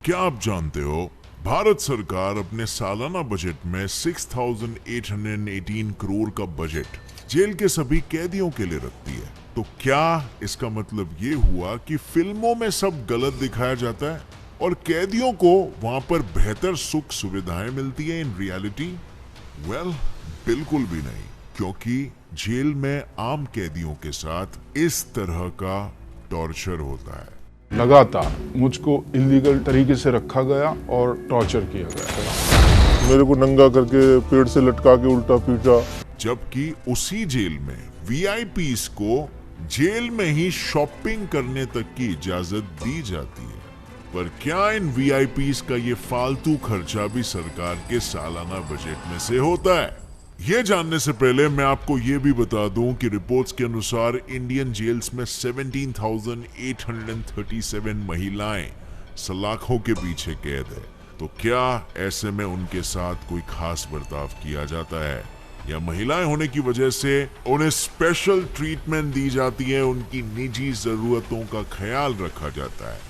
क्या आप जानते हो भारत सरकार अपने सालाना बजट में 6,818 करोड़ का बजट जेल के सभी कैदियों के लिए रखती है। तो क्या इसका मतलब ये हुआ कि फिल्मों में सब गलत दिखाया जाता है और कैदियों को वहां पर बेहतर सुख सुविधाएं मिलती है इन रियलिटी? वेल, बिल्कुल भी नहीं, क्योंकि जेल में आम कैदियों के साथ इस तरह का टॉर्चर होता है। लगातार मुझको इलीगल तरीके से रखा गया और टॉर्चर किया गया। मेरे को नंगा करके पेड़ से लटका के उल्टा पीटा। जबकि उसी जेल में वीआईपीज को जेल में ही शॉपिंग करने तक की इजाजत दी जाती है। पर क्या इन वीआईपीज का ये फालतू खर्चा भी सरकार के सालाना बजट में से होता है? ये जानने से पहले मैं आपको ये भी बता दूं कि रिपोर्ट्स के अनुसार इंडियन जेल्स में 17,837 महिलाएं सलाखों के पीछे कैद है। तो क्या ऐसे में उनके साथ कोई खास बर्ताव किया जाता है या महिलाएं होने की वजह से उन्हें स्पेशल ट्रीटमेंट दी जाती है, उनकी निजी जरूरतों का ख्याल रखा जाता है?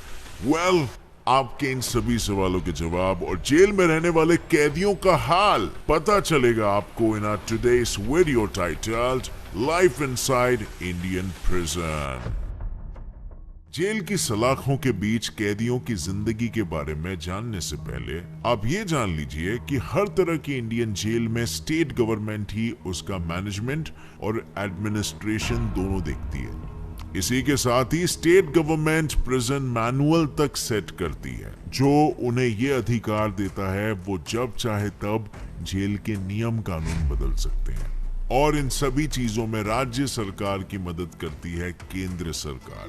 वेल, आपके इन सभी सवालों के जवाब और जेल में रहने वाले कैदियों का हाल पता चलेगा आपको in our today's video titled life inside Indian prison. Jail की सलाखों के बीच कैदियों की जिंदगी के बारे में जानने से पहले आप ये जान लीजिए कि हर तरह की इंडियन जेल में स्टेट गवर्नमेंट ही उसका मैनेजमेंट और एडमिनिस्ट्रेशन दोनों देखती है। इसी के साथ ही स्टेट गवर्नमेंट प्रिजन मैनुअल तक सेट करती है, जो उन्हें ये अधिकार देता है वो जब चाहे तब जेल के नियम कानून बदल सकते हैं। और इन सभी चीजों में राज्य सरकार की मदद करती है केंद्र सरकार,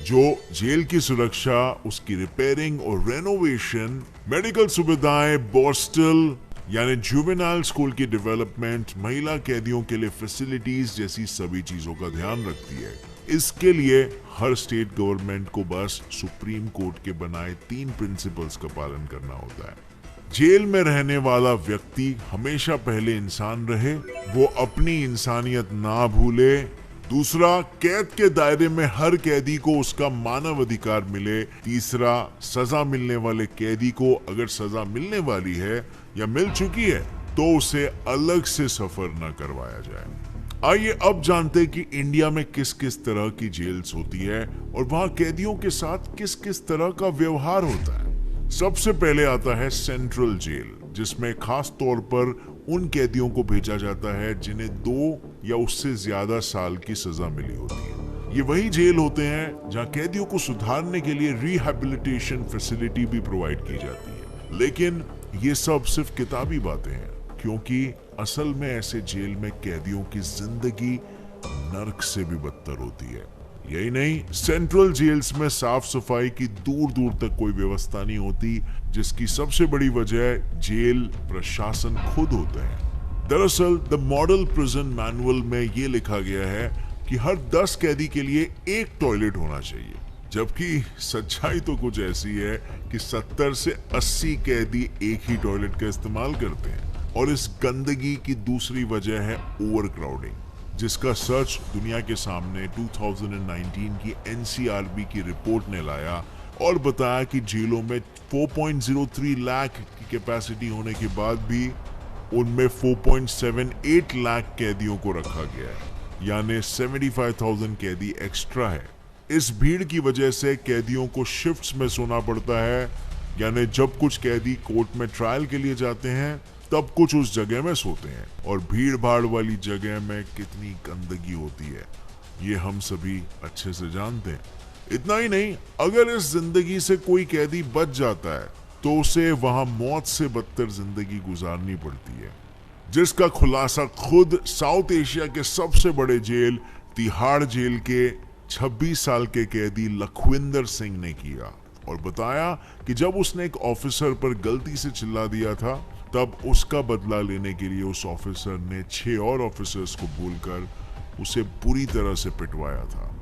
जो जेल की सुरक्षा, उसकी रिपेयरिंग और रेनोवेशन, मेडिकल सुविधाएं, हॉस्टल यानी जुवेनाइल स्कूल की डेवलपमेंट, महिला कैदियों के लिए फैसिलिटीज जैसी सभी चीजों का ध्यान रखती है। इसके लिए हर स्टेट गवर्नमेंट को बस सुप्रीम कोर्ट के बनाए 3 प्रिंसिपल्स का पालन करना होता है। जेल में रहने वाला व्यक्ति हमेशा पहले इंसान रहे, वो अपनी इंसानियत ना भूले। दूसरा, कैद के दायरे में हर कैदी को उसका मानव अधिकार मिले। तीसरा, सजा मिलने वाले कैदी को अगर सजा मिलने वाली है या मिल चुकी है तो उसे अलग से सफर न करवाया जाए। आइए अब जानते हैं कि इंडिया में किस किस तरह की जेल्स होती है और वहां कैदियों के साथ किस किस तरह का व्यवहार होता है। सबसे पहले आता है सेंट्रल जेल, जिसमें खास तौर पर उन कैदियों को भेजा जाता है जिन्हें 2 या उससे ज्यादा साल की सजा मिली होती है। ये वही जेल होते हैं जहां कैदियों को सुधारने के लिए रिहैबिलिटेशन फैसिलिटी भी प्रोवाइड की जाती है। लेकिन ये सब सिर्फ किताबी बातें हैं, क्योंकि असल में ऐसे जेल में कैदियों की जिंदगी नर्क से भी बदतर होती है। यही नहीं, सेंट्रल जेल्स में साफ सफाई की दूर दूर तक कोई व्यवस्था नहीं होती, जिसकी सबसे बड़ी वजह जेल प्रशासन खुद होते हैं। दरअसल द मॉडल प्रिजन मैनुअल में ये लिखा गया है कि हर 10 कैदी के लिए एक टॉयलेट होना चाहिए, जबकि सच्चाई तो कुछ ऐसी है कि 70 से 80 कैदी एक ही टॉयलेट का इस्तेमाल करते हैं। और इस गंदगी की दूसरी वजह है ओवरक्राउडिंग, जिसका सच दुनिया के सामने 2019 की एनसीआरबी की रिपोर्ट ने लाया और बताया कि जेलों में 4.03 लाख की कैपेसिटी होने के बाद भी उनमें 4.78 लाख कैदियों को रखा गया है, यानी 75,000 कैदी एक्स्ट्रा है। इस भीड़ की वजह से कैदियों को शिफ्ट्स में सोना पड़ता है, यानी जब कुछ कैदी कोर्ट में ट्रायल के लिए जाते हैं तब कुछ उस जगह में सोते हैं। और भीड़ भाड़ वाली जगह में कितनी गंदगी होती है ये हम सभी अच्छे से जानते हैं। इतना ही नहीं, अगर इस जिंदगी से कोई कैदी बच जाता है तो उसे वहां मौत से बदतर जिंदगी गुजारनी पड़ती है, जिसका खुलासा खुद साउथ एशिया के सबसे बड़े जेल तिहाड़ जेल के 26 साल के कैदी लखविंदर सिंह ने किया और बताया कि जब उसने एक ऑफिसर पर गलती से चिल्ला दिया था, तब उसका बदला लेने के लिए उस ऑफिसर ने 6 और ऑफिसर्स को बोलकर उसे बुरी तरह से पिटवाया था।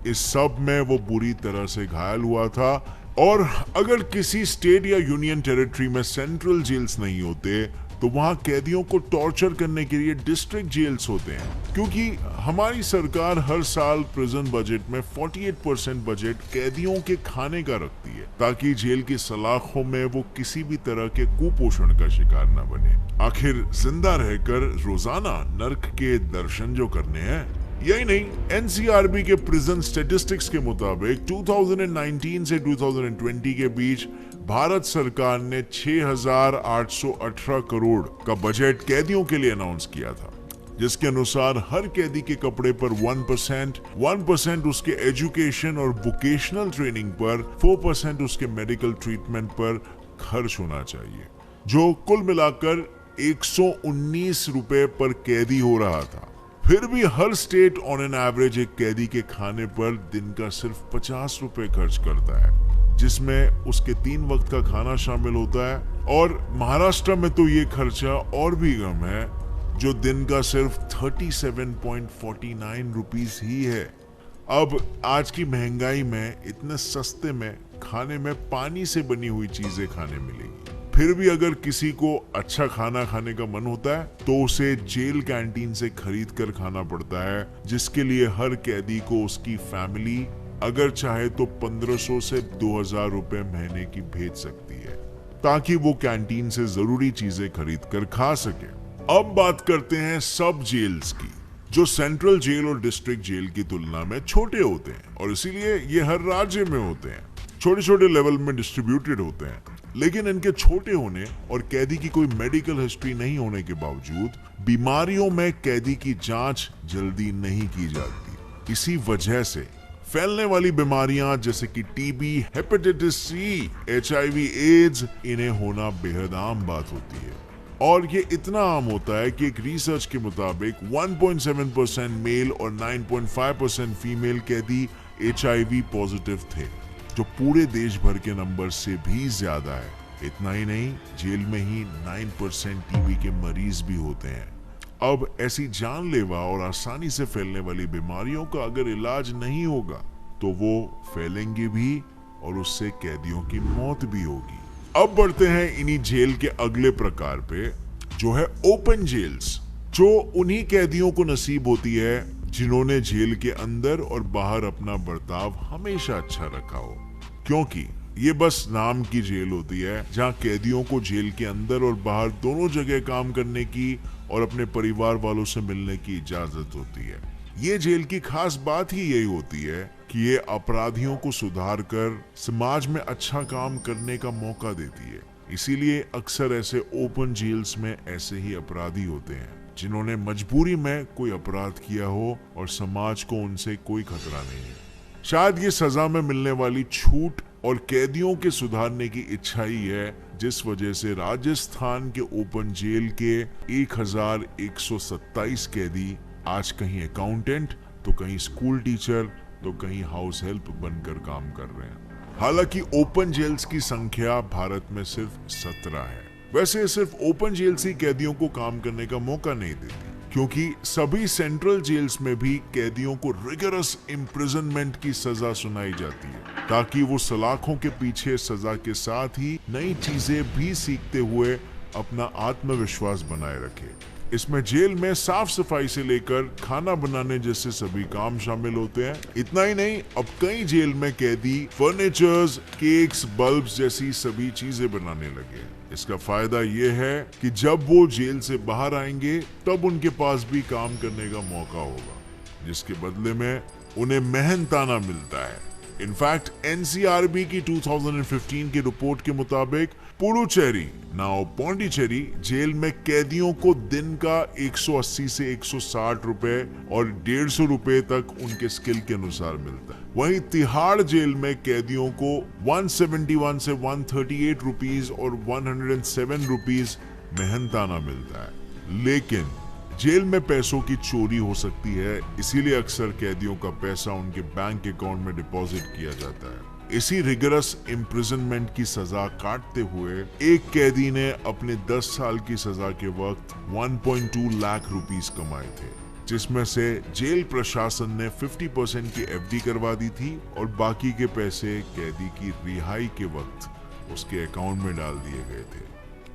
इस सब में वो बुरी तरह से घायल हुआ था। और अगर किसी स्टेट या यूनियन टेरिटरी में सेंट्रल जेल्स नहीं होते तो वहां कैदियों को टॉर्चर करने के लिए डिस्ट्रिक्ट जेल्स होते हैं, क्योंकि हमारी सरकार हर साल प्रिजन बजट में 48% बजट कैदियों के खाने का रखती है, ताकि जेल की सलाखों में वो किसी भी तरह के कुपोषण का शिकार न बने। आखिर जिंदा रहकर रोजाना नर्क के दर्शन जो करने हैं। यही नहीं, एनसीआरबी के प्रिजन स्टैटिस्टिक्स के मुताबिक 2019 से 2020 के बीच भारत सरकार ने 6,818 करोड़ का बजट कैदियों के लिए अनाउंस किया था, जिसके अनुसार हर कैदी के कपड़े पर 1% उसके एजुकेशन और वोकेशनल ट्रेनिंग पर, 4% उसके मेडिकल ट्रीटमेंट पर खर्च होना चाहिए, जो कुल मिलाकर 119 रुपए पर कैदी हो रहा था। फिर भी हर स्टेट ऑन एन एवरेज एक कैदी के खाने पर दिन का सिर्फ 50 रुपए खर्च करता है, जिसमें उसके 3 वक्त का खाना शामिल होता है। और महाराष्ट्र में तो ये खर्चा और भी कम है, जो दिन का सिर्फ 37.49 रुपीस ही है। अब आज की महंगाई में इतने सस्ते में खाने में पानी से बनी हुई चीजें खाने मिलेगी। फिर भी अगर किसी को अच्छा खाना खाने का मन होता है तो उसे जेल कैंटीन से खरीद कर खाना पड़ता है, जिसके लिए हर कैदी को उसकी फैमिली अगर चाहे तो 1500 से 2000 रुपए महीने की भेज सकती है, ताकि वो कैंटीन से जरूरी चीजें खरीद कर खा सके। अब बात करते हैं सब जेल्स की, जो सेंट्रल जेल और डिस्ट्रिक्ट जेल की तुलना में छोटे होते हैं, और इसीलिए ये हर राज्य में होते हैं, छोटे छोटे लेवल में डिस्ट्रीब्यूटेड होते हैं। लेकिन इनके छोटे होने और कैदी की कोई मेडिकल हिस्ट्री नहीं होने के बावजूद बीमारियों में कैदी की जांच जल्दी नहीं की जाती। इसी वजह से फैलने वाली बीमारियां जैसे कि TB, hepatitis C, HIV, AIDS, इन्हें होना बेहद आम बात होती है। और ये इतना आम होता है कि एक रिसर्च के मुताबिक 1.7% मेल और 9.5% फीमेल कैदी HIV पॉजिटिव थे, जो पूरे देश भर के नंबर से भी ज्यादा है। इतना ही नहीं, जेल में ही 9% टीबी के मरीज भी होते हैं। अब ऐसी जानलेवा और आसानी से फैलने वाली बीमारियों का अगर इलाज नहीं होगा तो वो फैलेंगी भी और उससे कैदियों की मौत भी होगी। अब बढ़ते हैं इन्हीं जेल के अगले प्रकार पे, जो है ओपन जेल्स, जो उन्हीं कैदियों को नसीब होती है जिन्होंने जेल के अंदर और बाहर अपना बर्ताव हमेशा अच्छा रखा हो, क्योंकि ये बस नाम की जेल होती है, जहां कैदियों को जेल के अंदर और बाहर दोनों जगह काम करने की और अपने परिवार वालों से मिलने की इजाजत होती है। ये जेल की खास बात ही यही होती है कि ये अपराधियों को सुधार कर समाज में अच्छा काम करने का मौका देती है। इसीलिए अक्सर ऐसे ओपन जेल्स में ऐसे ही अपराधी होते हैं जिन्होंने मजबूरी में कोई अपराध किया हो और समाज को उनसे कोई खतरा नहीं है। शायद ये सजा में मिलने वाली छूट और कैदियों के सुधारने की इच्छा ही है जिस वजह से राजस्थान के ओपन जेल के 1127 कैदी आज कहीं अकाउंटेंट, तो कहीं स्कूल टीचर, तो कहीं हाउस हेल्प बनकर काम कर रहे हैं। हालांकि ओपन जेल्स की संख्या भारत में सिर्फ 17 है। वैसे सिर्फ ओपन जेल्स ही कैदियों को काम करने का मौका नहीं देती, क्योंकि सभी सेंट्रल जेल्स में भी कैदियों को रिगरस इम्प्रिजनमेंट की सजा सुनाई जाती है, ताकि वो सलाखों के पीछे सजा के साथ ही नई चीजें भी सीखते हुए अपना आत्मविश्वास बनाए रखे। इसमें जेल में साफ सफाई से लेकर खाना बनाने जैसे सभी काम शामिल होते हैं। इतना ही नहीं, अब कई जेल में कैदी फर्नीचर्स, केक्स, बल्ब्स जैसी सभी चीजें बनाने लगे। इसका फायदा ये है कि जब वो जेल से बाहर आएंगे तब उनके पास भी काम करने का मौका होगा, जिसके बदले में उन्हें मेहनताना मिलता है। इनफैक्ट एनसीआरबी की 2015 की रिपोर्ट के मुताबिक पुडुचेरी, नाउ पौंडीचेरी जेल में कैदियों को दिन का 180 से 160 रुपए और 150 रुपए तक उनके स्किल के अनुसार मिलता है। वहीं तिहाड़ जेल में कैदियों को 171 से 138 रुपीस और 107 रुपीस मेहनताना मिलता है। लेकिन जेल में पैसों की चोरी हो सकती है, इसीलिए अक्सर कैदियों का पैसा उनके बैंक अकाउंट में डिपॉजिट किया जाता है। इसी रिगरस इम्प्रिजनमेंट की सजा काटते हुए एक कैदी ने अपने 10 साल की सजा के वक्त 1.2 लाख रुपीस कमाए थे, जिसमें से जेल प्रशासन ने 50% की FD करवा दी थी और बाकी के पैसे कैदी की रिहाई के वक्त उसके अकाउंट में डाल दिए गए थे।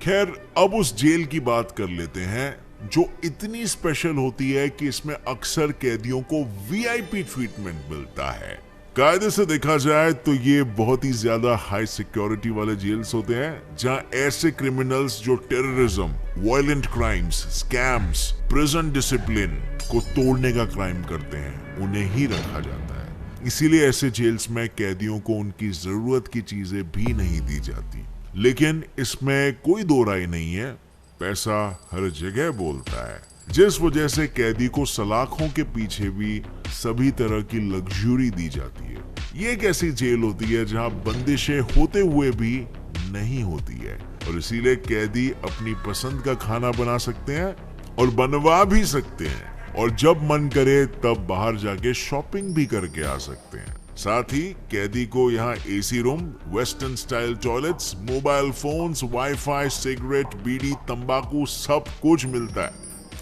खैर, अब उस जेल की बात कर लेते हैं जो इतनी स्पेशल होती है कि इसमें अक्सर कैदियों को वीआईपी ट्रीटमेंट मिलता है। कायदे से देखा जाए तो ये बहुत ही ज्यादा हाई सिक्योरिटी वाले जेल्स होते हैं जहां ऐसे क्रिमिनल्स जो terrorism, violent crimes, scams, prison discipline को तोड़ने का क्राइम करते हैं, उन्हें ही रखा जाता है। इसीलिए ऐसे जेल्स में कैदियों को उनकी जरूरत की चीजें भी नहीं दी जाती। लेकिन इसमें कोई दो राय नहीं है, पैसा हर जगह बोलता है, जिस वजह से कैदी को सलाखों के पीछे भी सभी तरह की लग्जरी दी जाती है। ये एक ऐसी जेल होती है जहां बंदिशें होते हुए भी नहीं होती है और इसीलिए कैदी अपनी पसंद का खाना बना सकते हैं और बनवा भी सकते हैं और जब मन करे तब बाहर जाके शॉपिंग भी करके आ सकते हैं। साथ ही कैदी को यहाँ AC room, western style toilets, mobile phones, wifi, cigarette, bidi, तंबाकू सब कुछ मिलता है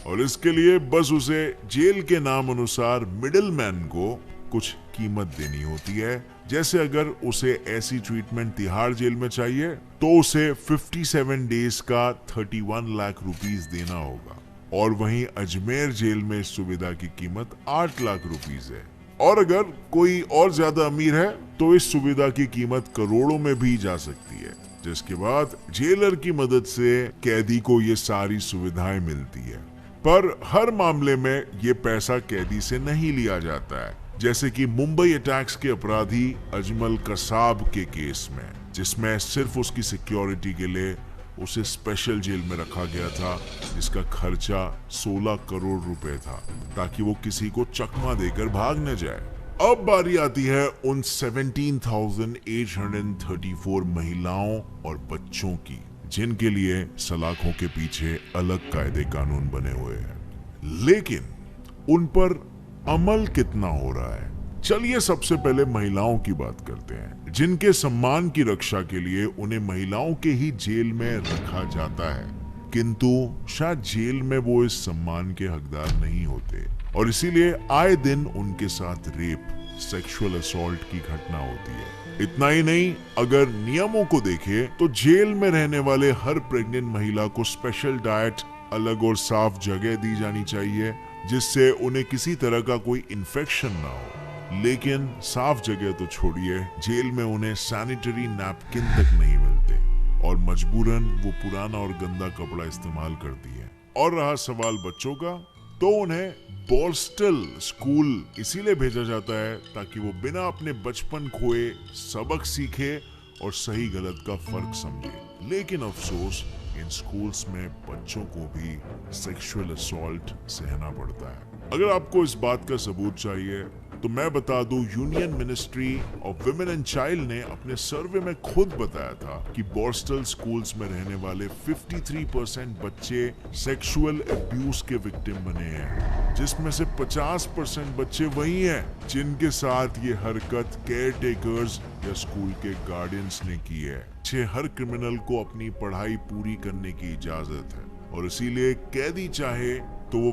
और इसके लिए बस उसे जेल के नाम अनुसार मिडिलमैन को कुछ कीमत देनी होती है। जैसे अगर उसे ऐसी ट्रीटमेंट तिहाड़ जेल में चाहिए तो उसे 57 डेज का 31 लाख रुपीस देना होगा और वहीं अजमेर जेल में इस सुविधा की कीमत 8 लाख रुपीस है और अगर कोई और ज्यादा अमीर है तो इस सुविधा की कीमत करोड़ों में भी जा सकती है, जिसके बाद जेलर की मदद से कैदी को ये सारी सुविधाएं मिलती है। पर हर मामले में ये पैसा कैदी से नहीं लिया जाता है, जैसे कि मुंबई अटैक्स के अपराधी अजमल कसाब के केस में, जिसमें सिर्फ उसकी सिक्योरिटी के लिए उसे स्पेशल जेल में रखा गया था, जिसका खर्चा 16 करोड़ रुपए था ताकि वो किसी को चकमा देकर भाग न जाए। अब बारी आती है उन 17,834 महिलाओं और बच्चों की जिनके लिए सलाखों के पीछे अलग कायदे कानून बने हुए हैं, लेकिन उन पर अमल कितना हो रहा है। चलिए सबसे पहले महिलाओं की बात करते हैं, जिनके सम्मान की रक्षा के लिए उन्हें महिलाओं के ही जेल में रखा जाता है, किंतु शायद जेल में वो इस सम्मान के हकदार नहीं होते और इसीलिए आए दिन उनके साथ रेप, सेक्सुअल असॉल्ट की घटना होती है। इतना ही नहीं, अगर नियमों को देखें तो जेल में रहने वाले हर प्रेग्नेंट महिला को स्पेशल डाइट, अलग और साफ जगह दी जानी चाहिए जिससे उन्हें किसी तरह का कोई इन्फेक्शन ना हो। लेकिन साफ जगह तो छोड़िए, जेल में उन्हें सैनिटरी नैपकिन तक नहीं मिलते और मजबूरन वो पुराना और गंदा कपड़ा इस्तेमाल करती है। और रहा सवाल बच्चों का, तो उन्हें बोर्स्टल स्कूल इसीलिए भेजा जाता है ताकि वो बिना अपने बचपन खोए सबक सीखे और सही गलत का फर्क समझे। लेकिन अफसोस, इन स्कूल्स में बच्चों को भी सेक्सुअल असॉल्ट सहना पड़ता है। अगर आपको इस बात का सबूत चाहिए तो मैं बता दूं, union ministry of women and child ने अपने सर्वे में खुद बताया था कि बोर्स्टल स्कूल्स में रहने वाले 53% बच्चे सेक्सुअल अब्यूज के विक्टिम बने हैं, जिसमें से 50% बच्चे वही हैं जिनके साथ ये हरकत केयर टेकर्स या स्कूल के गार्डियंस ने की है। हर क्रिमिनल को अपनी पढ़ाई पूरी करने की इजाजत है और इसीलिए कैदी चाहे तो वो